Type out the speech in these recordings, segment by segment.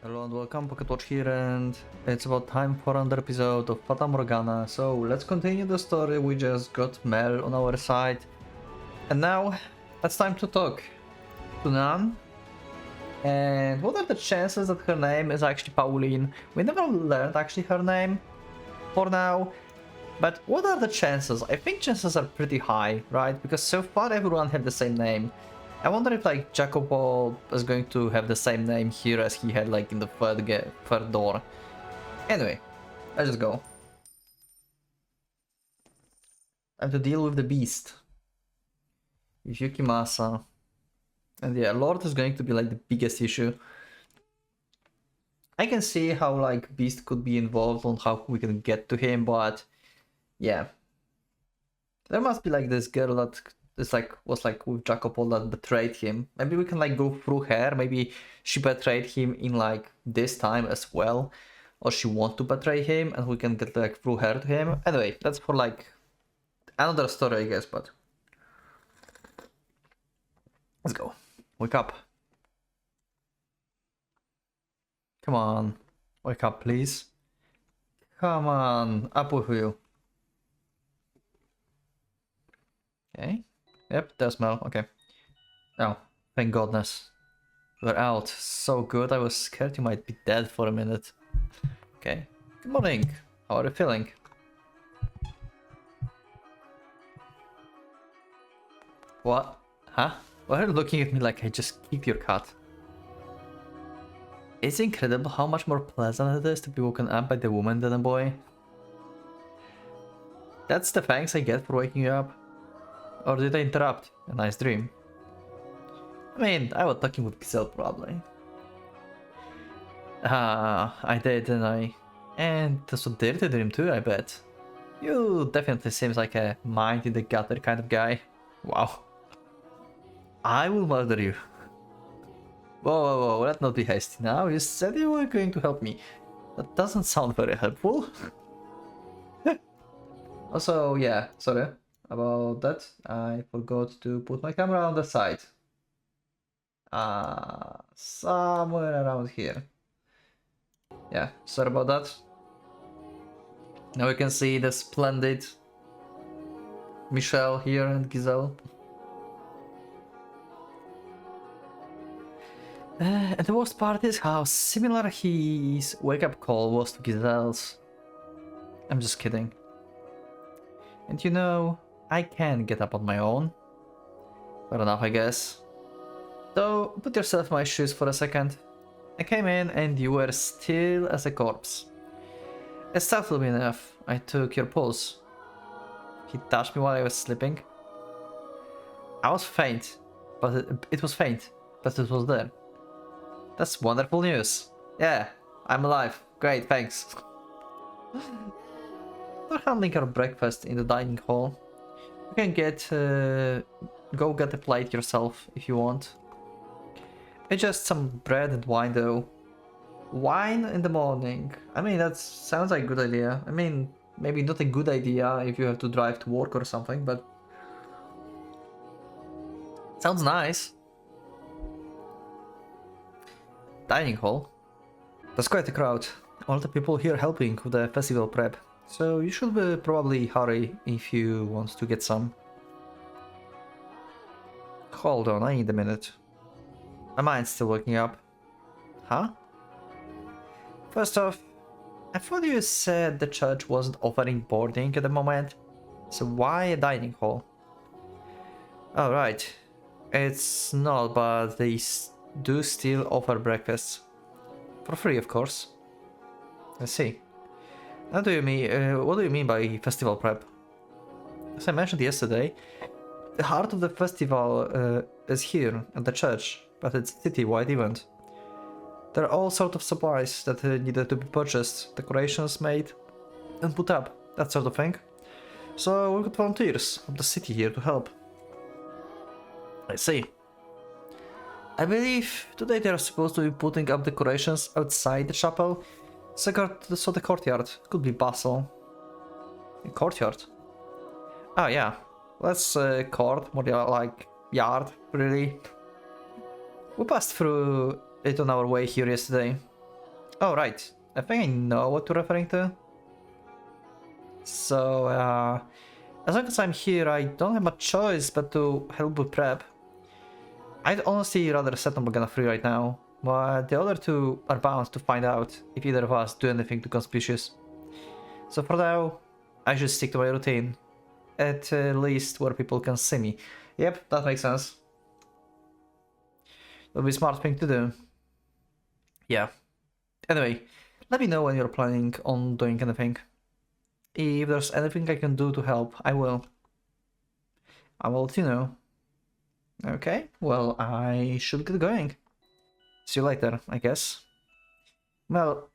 Hello and welcome, PocketWatch here, and it's about time for another episode of Fata Morgana. So let's continue the story. We just got Mel on our side, and now it's time to talk to Nan. And what are the chances that her name is actually Pauline? We never learned actually her name for now, but what are the chances? I think chances are pretty high, right? Because so far everyone had the same name. I wonder if like Jacopo is going to have the same name here as he had like in the third door. Anyway, let's just go. I have to deal with the beast. With Yukimasa. And yeah, Lord is going to be like the biggest issue. I can see how like Beast could be involved on how we can get to him, but yeah. There must be like this girl that was like with Jacopo that betrayed him. Maybe we can like go through her. Maybe she betrayed him in like this time as well, or she wants to betray him, and we can get like through her to him. Anyway, that's for like another story, I guess. But let's go. Wake up. Come on, wake up, please. Come on, up with you. Okay. Yep, there's smell. Okay. Oh, thank goodness. We're out. So good. I was scared you might be dead for a minute. Okay. Good morning. How are you feeling? What? Huh? Why are you looking at me like I just kicked your cat? It's incredible how much more pleasant it is to be woken up by the woman than a boy. That's the thanks I get for waking you up. Or did I interrupt? A nice dream. I mean, I was talking with Giselle probably. I did, didn't I? And that's a dirty dream too, I bet. You definitely seems like a mind in the gutter kind of guy. Wow. I will murder you. Whoa, let's not be hasty now. You said you were going to help me. That doesn't sound very helpful. Also, yeah, sorry about that. I forgot to put my camera on the side. Somewhere around here. Yeah, sorry about that. Now we can see the splendid Michelle here and Giselle. And the worst part is how similar his wake-up call was to Giselle's. I'm just kidding. And you know, I can get up on my own. Fair enough, I guess. So, put yourself in my shoes for a second. I came in and you were still as a corpse. It startled me enough. I took your pulse. He touched me while I was sleeping. I was faint, but it was faint, but it was there. That's wonderful news. Yeah, I'm alive. Great, thanks. We're handling our breakfast in the dining hall. You can go get a plate yourself if you want. It's just some bread and wine though. Wine in the morning. I mean, that sounds like a good idea. I mean, maybe not a good idea if you have to drive to work or something, but sounds nice. Dining hall. That's quite a crowd. All the people here helping with the festival prep. So you should probably hurry if you want to get some. Hold on, I need a minute. My mind's still waking up. Huh? First off, I thought you said the church wasn't offering boarding at the moment. So why a dining hall? Oh right. It's not, but they do still offer breakfast. For free, of course. I see. What do you mean by festival prep? As I mentioned yesterday, the heart of the festival is here at the church, but it's a city-wide event. There are all sorts of supplies that needed to be purchased, decorations made and put up, that sort of thing. So we've got volunteers of the city here to help. I see. I believe today they are supposed to be putting up decorations outside the chapel, so the courtyard could be bustle. A courtyard? Oh yeah, that's court, more like yard, really. We passed through it on our way here yesterday. Oh, right. I think I know what you're referring to. So, as long as I'm here, I don't have much choice but to help with prep. I'd honestly rather set Fata Morgana free right now, but the other two are bound to find out if either of us do anything too conspicuous. So for now, I should stick to my routine, at least where people can see me. Yep, that makes sense. That'll be a smart thing to do. Yeah. Anyway, let me know when you're planning on doing anything. If there's anything I can do to help, I will. I will let you know. Okay, well, I should get going. See you later, I guess. Well,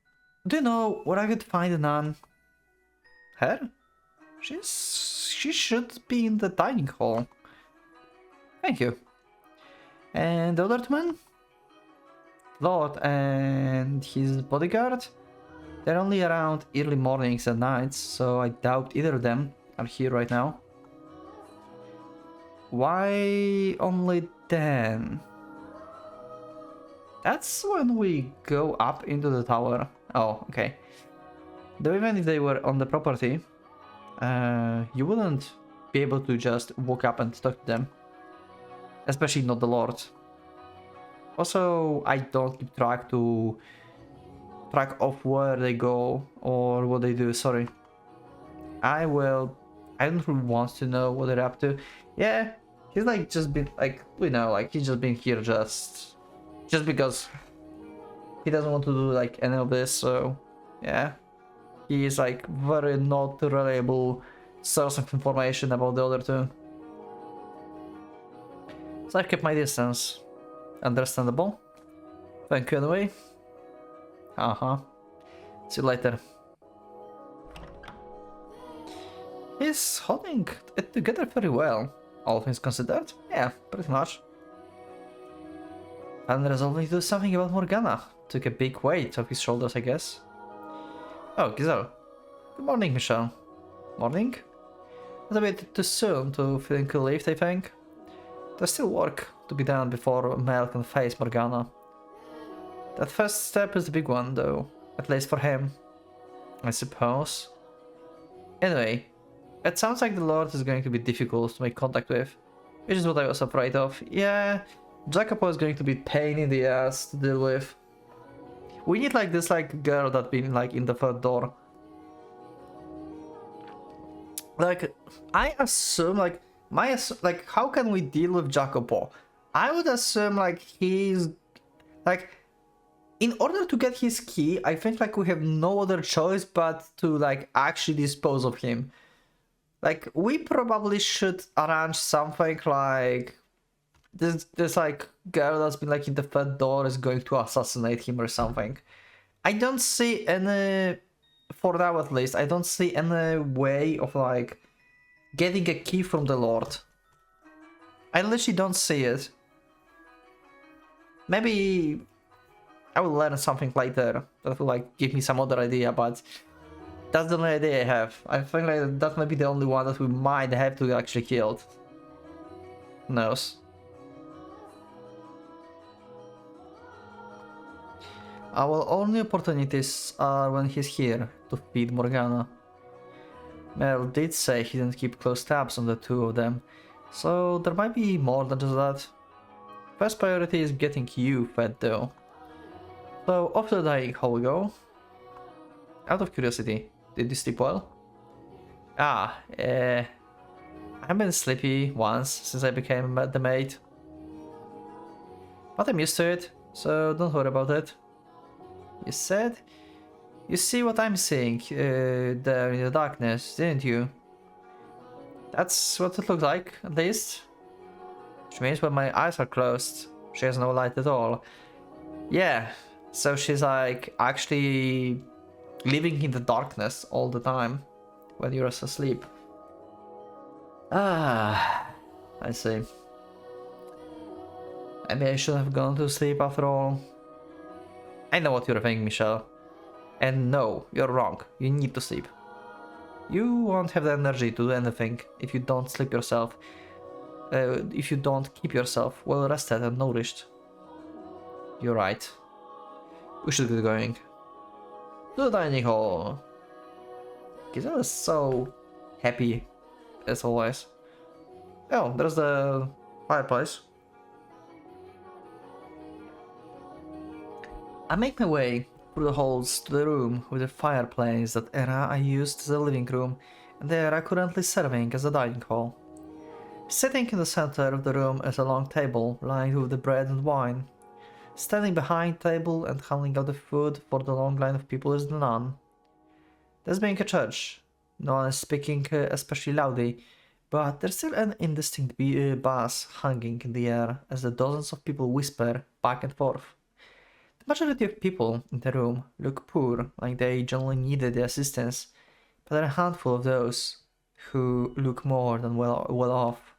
do you know where I could find a nun? Her? She should be in the dining hall. Thank you. And the other two men? Lord and his bodyguard? They're only around early mornings and nights, so I doubt either of them are here right now. Why only then? That's when we go up into the tower. Oh, okay. Though even if they were on the property, you wouldn't be able to just walk up and talk to them. Especially not the Lord. Also, I don't keep track of where they go or what they do, sorry. I don't really want to know what they're up to. Yeah, he's like just been like, we know, like he's just been here just because he doesn't want to do like any of this, so yeah. He is like very not reliable source of information about the other two. So I've kept my distance. Understandable. Thank you anyway. See you later. He's holding it together very well, all things considered. Yeah, pretty much. And resolving to do something about Morgana. Took a big weight off his shoulders, I guess. Oh, Giselle. Good morning, Michelle. Morning? It's a bit too soon to feeling relieved, I think. There's still work to be done before Mel can face Morgana. That first step is the big one, though. At least for him. I suppose. Anyway, it sounds like the Lord is going to be difficult to make contact with. Which is what I was afraid of. Yeah, Jacopo is going to be pain in the ass to deal with. We need like this like girl that been like in the third door. Like, I assume like how can we deal with Jacopo? I would assume like he's like, in order to get his key, I think like we have no other choice but to like actually dispose of him. Like, we probably should arrange something like this like girl that's been like in the third door is going to assassinate him or something. I don't see any, for now at least, I don't see any way of like getting a key from the Lord. I literally don't see it. Maybe I will learn something later that will like give me some other idea, but that's the only idea I have. I think like that might be the only one that we might have to actually kill. Who knows? Our only opportunities are when he's here to feed Morgana. Mel did say he didn't keep close tabs on the two of them, so there might be more than just that. First priority is getting you fed though. So off to the dining hall we go. Out of curiosity, did you sleep well? I've been sleepy once since I became the maid. But I'm used to it, so don't worry about it. You said? You see what I'm seeing there in the darkness, didn't you? That's what it looks like, at least. Which means when my eyes are closed, she has no light at all. Yeah, so she's like actually living in the darkness all the time when you're asleep. I see. Maybe I should have gone to sleep after all. I know what you're thinking, Michelle. And no, you're wrong. You need to sleep. You won't have the energy to do anything if you don't sleep yourself. If you don't keep yourself well rested and nourished. You're right. We should get going. To the dining hall. Kizuna is so happy, as always. Oh, there's the fireplace. I make my way through the halls to the room with the fireplace that era I used as a living room and the era currently serving as a dining hall. Sitting in the center of the room is a long table lined with the bread and wine. Standing behind the table and handing out the food for the long line of people is the nun. This being a church, no one is speaking especially loudly, but there's still an indistinct bass hanging in the air as the dozens of people whisper back and forth. The majority of people in the room look poor, like they generally needed the assistance, but there are a handful of those who look more than well off.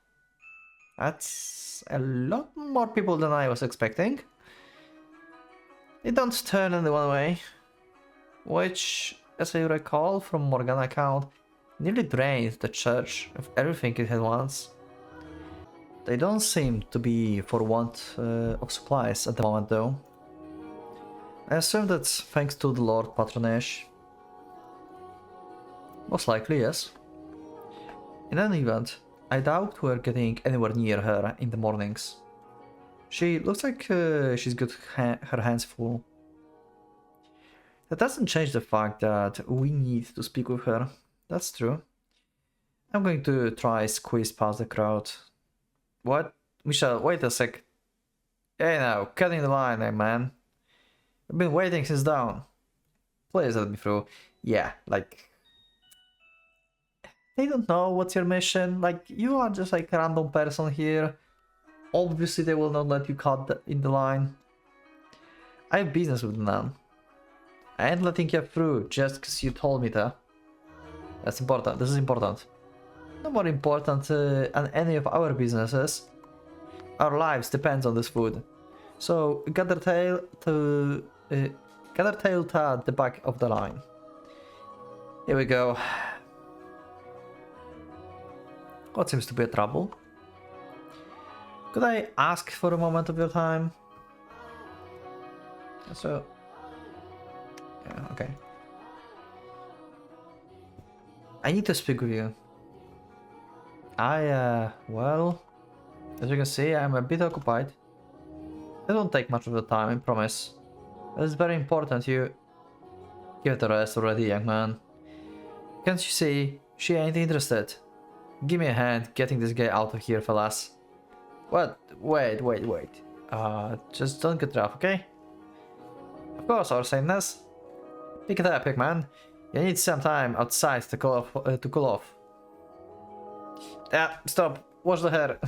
That's a lot more people than I was expecting. They don't turn anyone away, which, as I recall from Morgana account, nearly drained the church of everything it had once. They don't seem to be for want of supplies at the moment though. I assume that's thanks to the Lord patronage. Most likely, yes. In any event, I doubt we're getting anywhere near her in the mornings. She looks like she's got her hands full. That doesn't change the fact that we need to speak with her. That's true. I'm going to try squeeze past the crowd. What? Michelle, wait a sec. Hey now, cutting the line, eh, man. I've been waiting since dawn. Please let me through. Yeah, like... They don't know what's your mission. Like, you are just like a random person here. Obviously they will not let you cut in the line. I have business with the nun. I ain't letting you through just because you told me to. That's important. This is important. No more important than any of our businesses. Our lives depend on this food. So gather tail to the back of the line. Here we go. What seems to be a trouble? Could I ask for a moment of your time? So... yeah, okay. I need to speak with you. Well... as you can see, I'm a bit occupied. It won't take much of the time, I promise. But it's very important you... give it a rest already, young man. Can't you see? She ain't interested. Give me a hand getting this guy out of here, fellas. What? Wait. Just don't get rough, okay? Of course, our sameness. Pick it up, big man. You need some time outside to cool off. Yeah, stop. Wash the hair.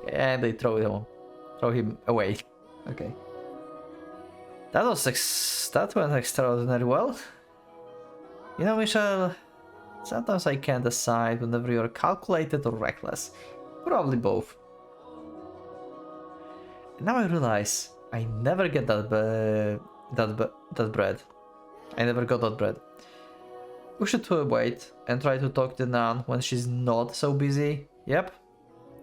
And they throw him away. Okay. That went extraordinarily well. You know, Michelle, sometimes I can't decide whether you're calculated or reckless. Probably both. Now I realize I never get that bread. I never got that bread. We should wait and try to talk to Nan when she's not so busy. Yep.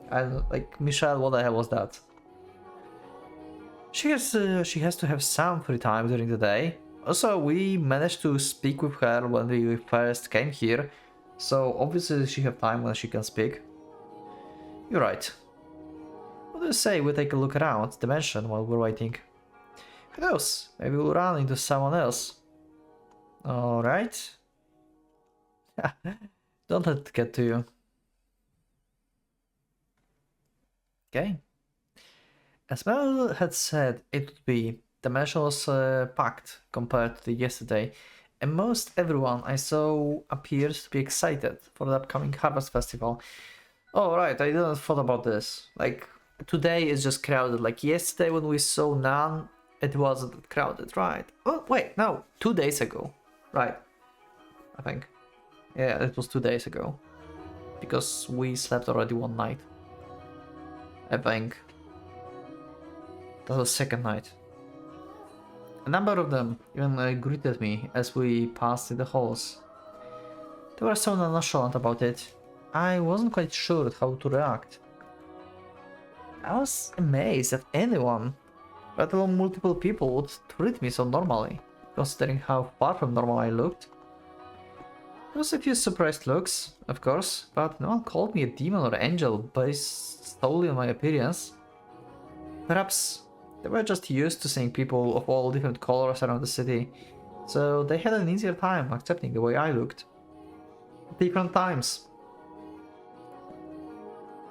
And like, Michelle, what the hell was that? She has to have some free time during the day. Also, we managed to speak with her when we first came here, so obviously she have time when she can speak. You're right. What do you say we take a look around the mansion while we're waiting? Who knows? Maybe we'll run into someone else. Alright. Don't let it get to you. Okay. As Mel had said it would be, the mansion was packed compared to yesterday, and most everyone I saw appears to be excited for the upcoming Harvest Festival. Oh right, I didn't thought about this. Like, today is just crowded. Like yesterday when we saw Nan, it wasn't crowded, right? Oh wait, no, 2 days ago. Right, I think. Yeah, it was 2 days ago. Because we slept already one night. I think. That was second night. A number of them even greeted me as we passed in the halls. They were so nonchalant about it. I wasn't quite sure how to react. I was amazed that anyone, let alone multiple people would treat me so normally, considering how far from normal I looked. There was a few surprised looks, of course, but no one called me a demon or angel based solely on my appearance. Perhaps they were just used to seeing people of all different colors around the city, so they had an easier time accepting the way I looked. Different times.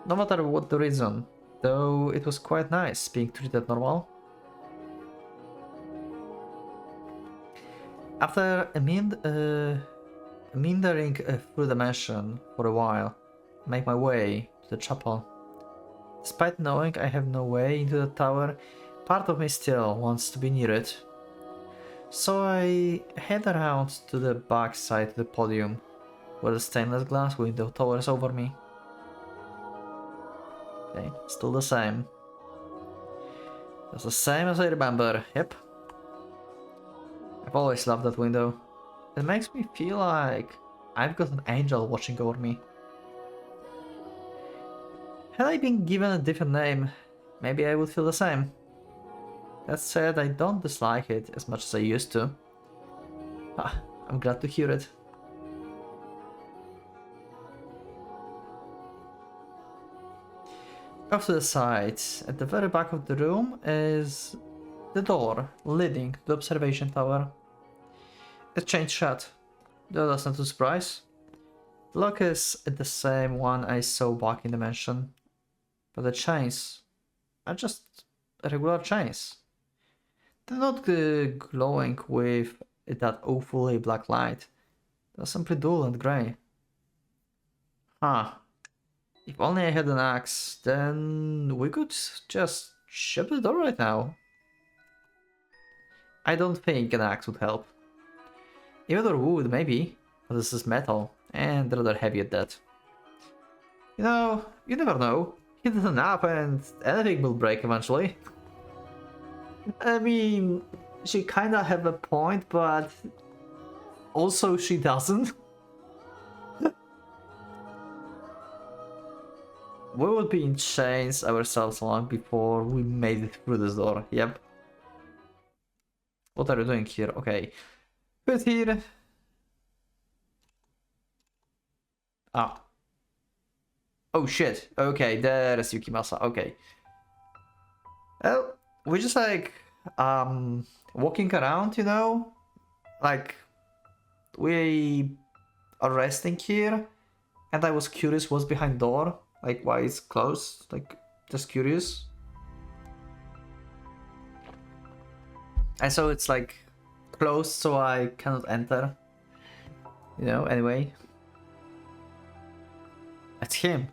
No matter what the reason, though it was quite nice being treated normal. After meandering through the mansion for a while, I make my way to the chapel. Despite knowing I have no way into the tower, part of me still wants to be near it. So I head around to the back side of the podium, where the stainless glass window towers over me. Okay, still the same. It's the same as I remember, yep. I've always loved that window. It makes me feel like I've got an angel watching over me. Had I been given a different name, maybe I would feel the same. That said, I don't dislike it as much as I used to. I'm glad to hear it. Off to the side, at the very back of the room, is the door leading to the observation tower. It's chained shut, though that's not a surprise. The lock is the same one I saw back in the mansion, but the chains are just regular chains. They're not glowing with that awfully black light. They're simply dull and grey. Huh. If only I had an axe, then we could just shut the door right now. I don't think an axe would help. Even or wood, maybe, but this is metal, and rather heavy at that. You know, you never know. Hit it up and anything will break eventually. I mean, she kinda have a point, but also she doesn't. We would be in chains ourselves long before we made it through this door, yep. What are you doing here? Okay. Put here. Ah. Oh shit. Okay, there is Yukimasa. Okay. Well, we're just like walking around, you know? Like we are resting here, and I was curious what's behind door, like why it's closed, like just curious. And so it's like closed, so I cannot enter. You know, anyway. It's him.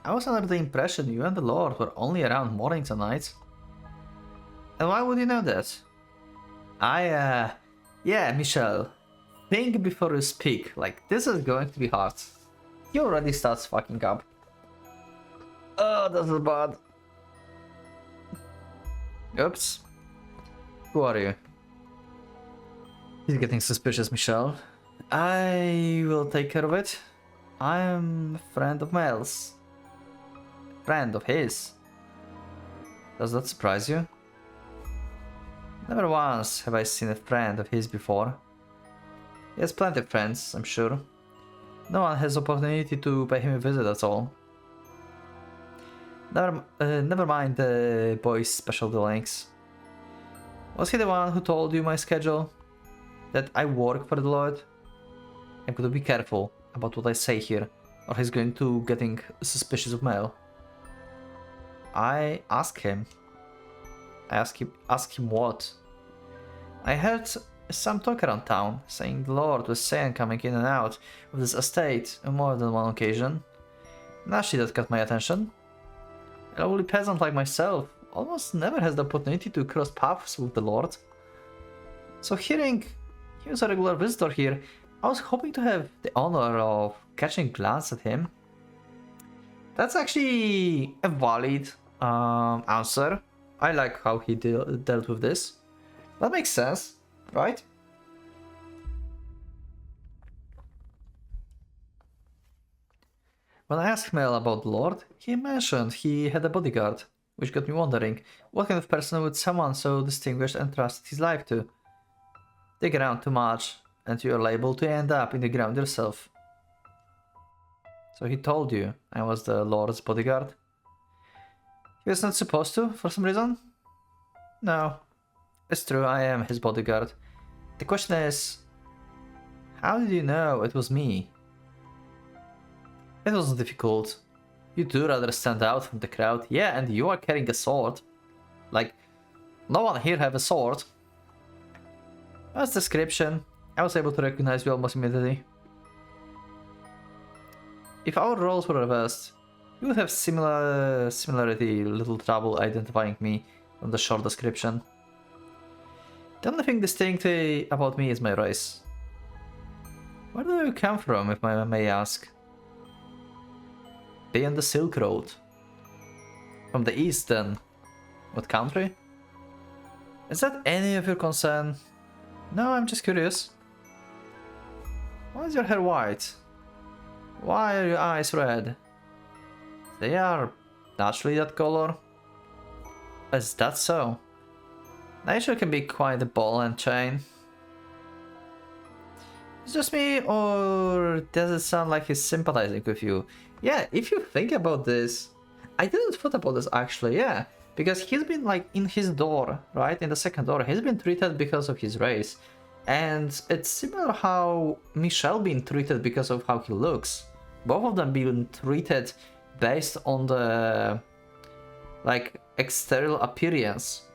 I was under the impression you and the Lord were only around mornings and nights. And why would you know that? Yeah, Michelle. Think before you speak, like this is going to be hard. He already starts fucking up. Oh, this is bad. Oops. Who are you? He's getting suspicious, Michelle. I will take care of it. I am a friend of Mel's. Friend of his. Does that surprise you? Never once have I seen a friend of his before. He has plenty of friends, I'm sure. No one has opportunity to pay him a visit, that's all. Never mind the boy's special dealings. Was he the one who told you my schedule? That I work for the Lord? I'm going to be careful about what I say here, or he's going to getting suspicious of Mel. I ask him. Ask him what? I heard some talk around town, saying the Lord was seen coming in and out of this estate on more than one occasion. Naturally that caught my attention. A lowly peasant like myself almost never has the opportunity to cross paths with the Lord. So hearing he was a regular visitor here, I was hoping to have the honor of catching a glance at him. That's actually a valid answer. I like how he dealt with this. That makes sense, right? When I asked Mel about the Lord, he mentioned he had a bodyguard, which got me wondering, what kind of person would someone so distinguished entrust his life to? Dig around too much, and you're liable to end up in the ground yourself. So he told you I was the Lord's bodyguard? He was not supposed to, for some reason? No. It's true, I am his bodyguard. The question is, how did you know it was me? It wasn't difficult. You do rather stand out from the crowd. Yeah, and you are carrying a sword. Like, no one here have a sword. As description, I was able to recognize you almost immediately. If our roles were reversed, you would have similarity, little trouble identifying me from the short description. The only thing distinctly about me is my race. Where do you come from, if I may ask? Beyond the Silk Road. From the east, then. What country? Is that any of your concern? No, I'm just curious. Why is your hair white? Why are your eyes red? They are naturally that color. Is that so? Nature can be quite a ball and chain. It's just me, or does it sound like he's sympathizing with you? Yeah, if you think about this, I didn't thought about this actually, yeah. Because he's been like in his door, right? In the second door, he's been treated because of his race. And it's similar how Michelle been treated because of how he looks. Both of them been treated based on the like external appearance.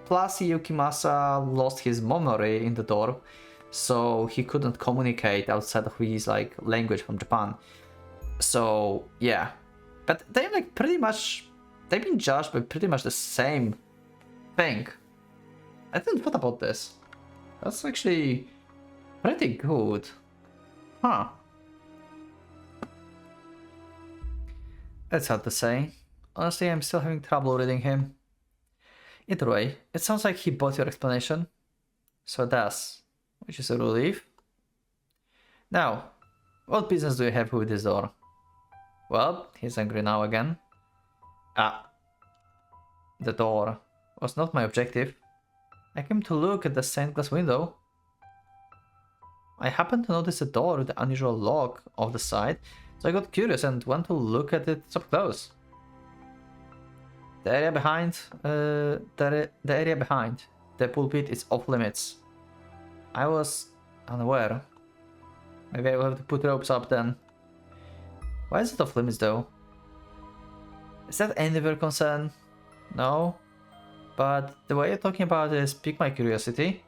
Plus Yukimasa lost his memory in the door, so he couldn't communicate outside of his like language from Japan. So yeah, but they're like pretty much, they've been judged by pretty much the same thing. I didn't thought about this. That's actually pretty good. Huh. It's hard to say. Honestly, I'm still having trouble reading him. Either way, it sounds like he bought your explanation. So it does, which is a relief. Now, what business do you have with this door? Well, he's angry now again. Ah. The door was not my objective. I came to look at the stained glass window. I happened to notice a door with the unusual lock off the side, so I got curious and went to look at it up close. The area behind, the pulpit is off limits. I was unaware. Maybe I will have to put ropes up then. Why is it off limits though? Is that any of your concern? No. But the way you're talking about it piqued my curiosity.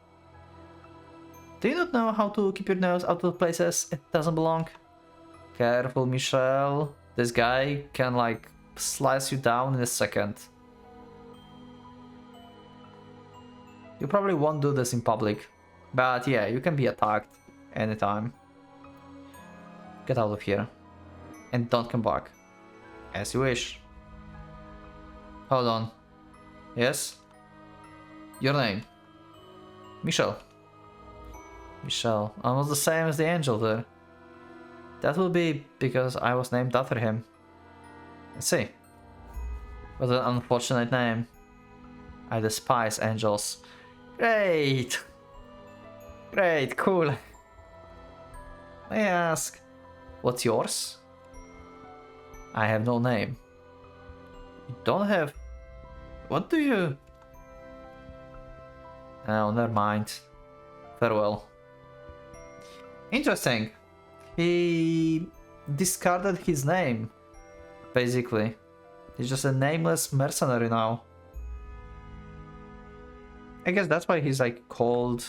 Do you not know how to keep your nose out of places it doesn't belong? Careful, Michelle. This guy can like slice you down in a second. You probably won't do this in public, but yeah, you can be attacked anytime. Get out of here. And don't come back. As you wish. Hold on. Yes? Your name? Michelle. Michelle. Almost the same as the angel there. That will be because I was named after him. I see. What an unfortunate name. I despise angels. Great! Great, cool. May I ask, what's yours? I have no name. You don't have... What do you... Oh, never mind. Farewell. Interesting. He discarded his name, basically. He's just a nameless mercenary now. I guess that's why he's like called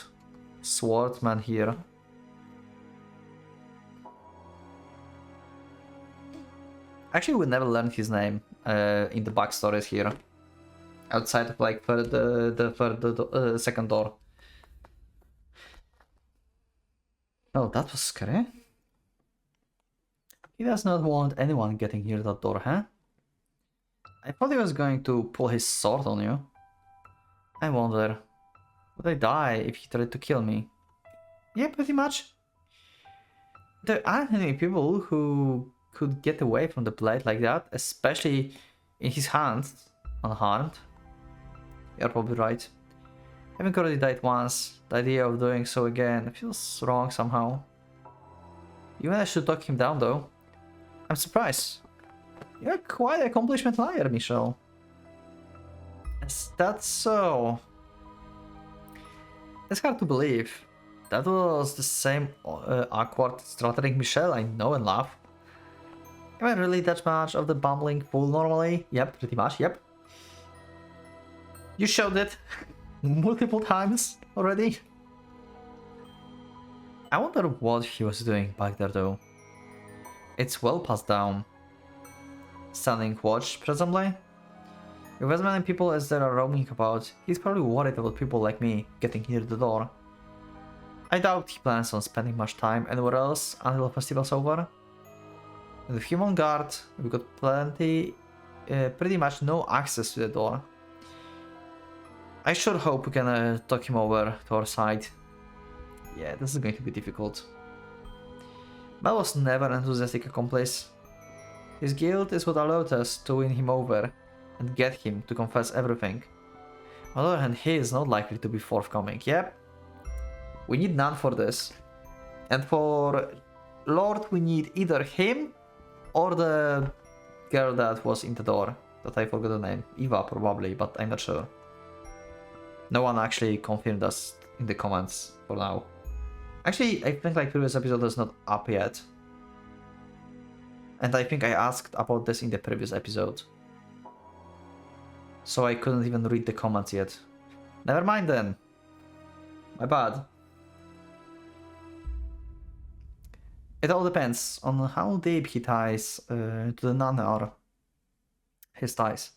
Swordsman here. Actually, we never learned his name in the backstories here. Outside of like for the second door. Oh, that was scary. He does not want anyone getting near that door, huh? I thought he was going to pull his sword on you. I wonder, would I die if he tried to kill me? Yeah, pretty much. There aren't many people who could get away from the blade like that, especially in his hands. unharmed. You're probably right. Having already died once, the idea of doing so again feels wrong somehow. You managed to talk him down though. I'm surprised. You're quite an accomplishment liar, Michelle. Is that so? It's hard to believe. That was the same awkward, stuttering Michelle I know and love. Am I really that much of the bumbling fool normally? Yep, pretty much, yep. You showed it multiple times already. I wonder what he was doing back there though. It's well past down. Standing watch, presumably? With as many people as there are roaming about, he's probably worried about people like me getting near the door. I doubt he plans on spending much time anywhere else until the festival's over. With him on guard, we've got pretty much no access to the door. I sure hope we can talk him over to our side. Yeah, this is going to be difficult. Mel was never an enthusiastic accomplice. His guilt is what allowed us to win him over and get him to confess everything. On the other hand, he is not likely to be forthcoming. Yep. We need none for this. And for Lord, we need either him or the girl that was in the door. That I forgot the name. Eva probably, but I'm not sure. No one actually confirmed us in the comments for now. Actually, I think like previous episode is not up yet. And I think I asked about this in the previous episode. So I couldn't even read the comments yet. Never mind then. My bad. It all depends on how deep he ties to the nun are. His ties.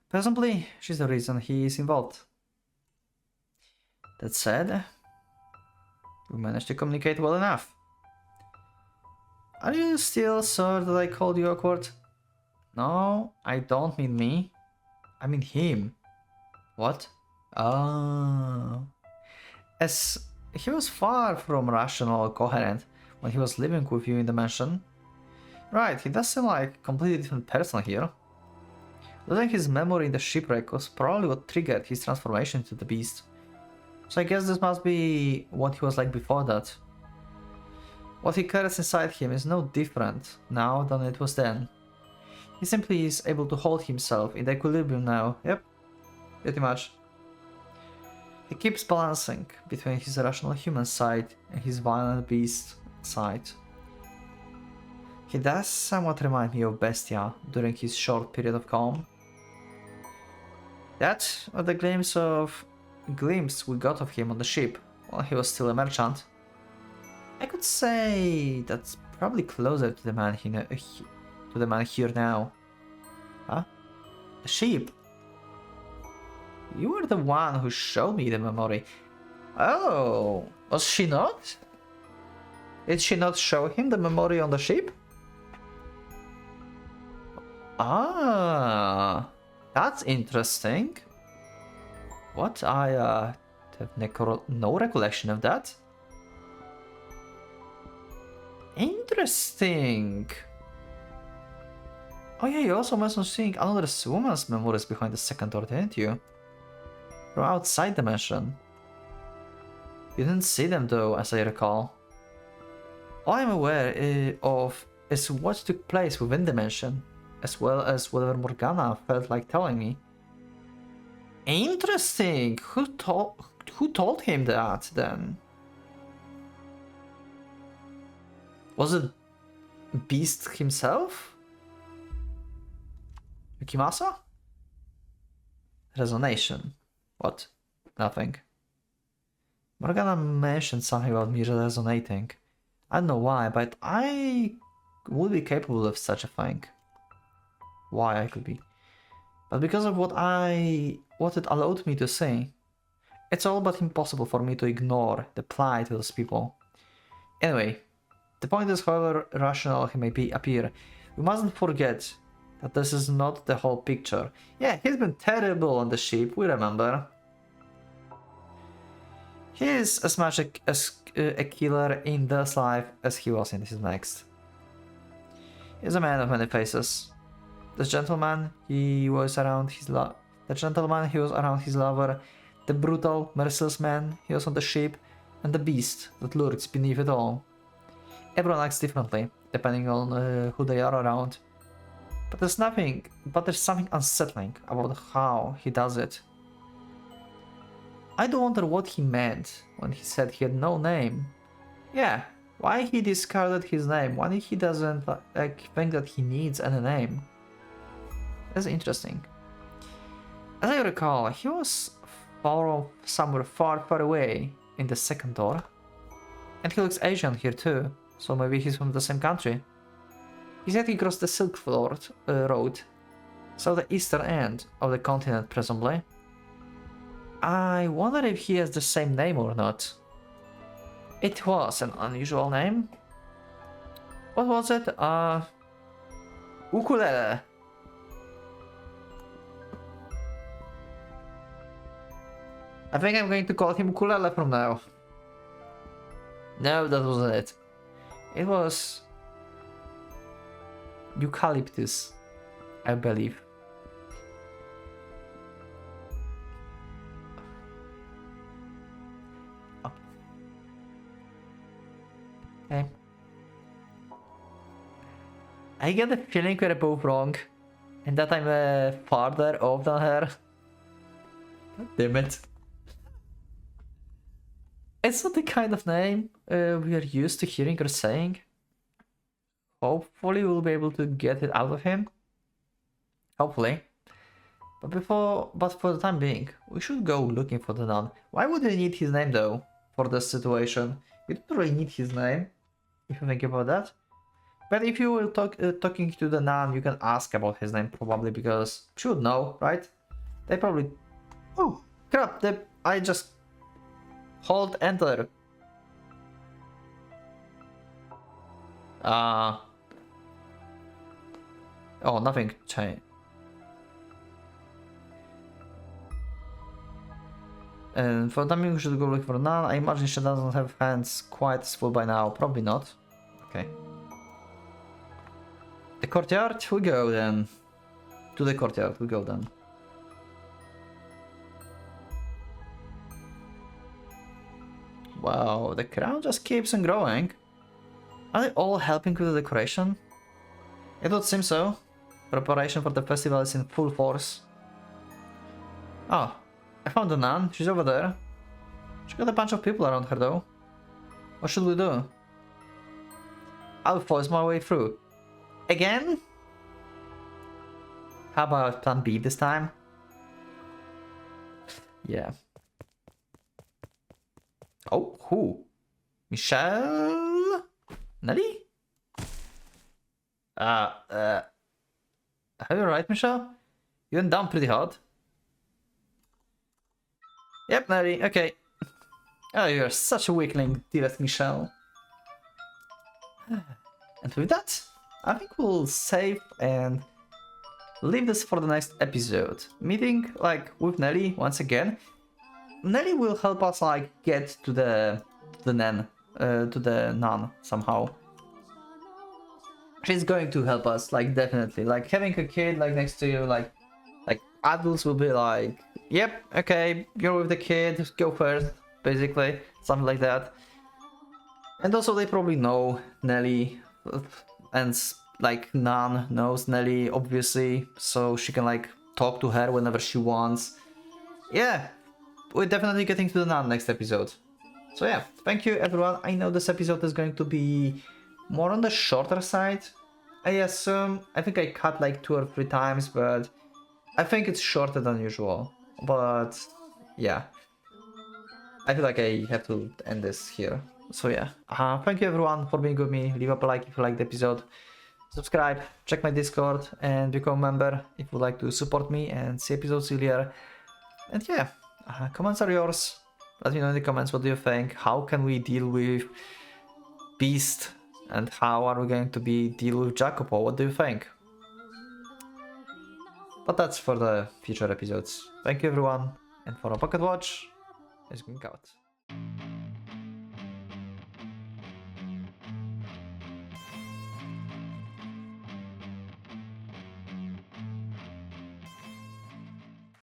Presumably, she's the reason he is involved. That said, we managed to communicate well enough. Are you still sure that I called you awkward? No, I don't mean me. I mean him. What? Oh. As he was far from rational or coherent when he was living with you in the mansion. Right, he does seem like a completely different person here. Losing his memory in the shipwreck was probably what triggered his transformation into the beast. So I guess this must be what he was like before that. What he carries inside him is no different now than it was then. He simply is able to hold himself in the equilibrium now. Yep, pretty much. He keeps balancing between his rational human side and his violent beast side. He does somewhat remind me of Bestia during his short period of calm. That, or the glimpse we got of him on the ship while he was still a merchant, I could say that's probably closer to the man here now. Huh? The sheep. You were the one who showed me the memory. Oh, was she not? Did she not show him the memory on the ship? Ah, that's interesting. What? I have no recollection of that. Interesting. Oh yeah, you also mentioned seeing another woman's memories behind the second door, didn't you? From outside the mansion. You didn't see them though, as I recall. All I'm aware of is what took place within the mansion, as well as whatever Morgana felt like telling me. Interesting. Who told him that then? Was it Beast himself? Yukimasa? Resonation. What? Nothing. Morgana mentioned something about me resonating. I don't know why, but I would be capable of such a thing. Why I could be. But because of what it allowed me to say, it's all but impossible for me to ignore the plight of those people. Anyway, the point is, however rational he may appear, we mustn't forget that this is not the whole picture. Yeah, he's been terrible on the ship, we remember. He is as much a killer in this life as he was in his next. He's a man of many faces. The gentleman, he was around his lover, the brutal, merciless man, he was on the ship, and the beast that lurks beneath it all. Everyone acts differently, depending on who they are around. But there's something unsettling about how he does it. I do wonder what he meant when he said he had no name. Yeah, why he discarded his name, why he doesn't think that he needs any name. That's interesting. As I recall, he was somewhere far, far away in the second door. And he looks Asian here too, so maybe he's from the same country. He said he crossed the Silk Road, so the eastern end of the continent presumably. I wonder if he has the same name or not. It was an unusual name. What was it? Ukulele. I think I'm going to call him Ukulele from now. No, that wasn't it. It was eucalyptus, I believe. Okay. I get the feeling we're both wrong, and that I'm farther off than her. God damn it. It's not the kind of name we are used to hearing or saying. Hopefully we'll be able to get it out of him. Hopefully. But for the time being, we should go looking for the nun. Why would we need his name though, for this situation? You don't really need his name, if you think about that. But if you were talking to the nun, you can ask about his name probably, because she would know, right? They probably... Oh, crap, I just... Hold enter. Oh, nothing changed. And for the time being, we should go look for nun. I imagine she doesn't have hands quite as full by now. Probably not. Okay. The courtyard? We go then. To the courtyard, we go then. Wow, the crowd just keeps on growing. Are they all helping with the decoration? It would seem so. Preparation for the festival is in full force. Oh, I found the nun. She's over there. She got a bunch of people around her though. What should we do? I'll force my way through. Again? How about plan B this time? Yeah. Oh, who? Michelle? Nelly? Are you alright, Michelle? You went down pretty hard. Yep, Nelly, okay. Oh, you're such a weakling, dearest Michelle. And with that, I think we'll save and leave this for the next episode. Meeting, like, with Nelly once again. Nelly will help us, like, get to the nun somehow. She's going to help us, like, definitely. Like, having a kid, like, next to you, like adults will be like, yep, okay, you're with the kid, go first, basically, something like that. And also they probably know Nelly, and like Nan knows Nelly, obviously, so she can like talk to her whenever she wants. Yeah, we're definitely getting to the Nan next episode. So yeah, thank you everyone. I know this episode is going to be more on the shorter side, I assume. I think I cut like 2 or 3 times, but I think it's shorter than usual. But yeah, I feel like I have to end this here. So yeah, thank you everyone for being with me. Leave up a like if you liked the episode. Subscribe, check my Discord, and become a member if you'd like to support me and see episodes earlier. And yeah, comments are yours. Let me know in the comments what do you think. How can we deal with Beast? And how are we going to deal with Jacopo? What do you think? But that's for the future episodes. Thank you everyone, and for a Pocket Watch, it's going out.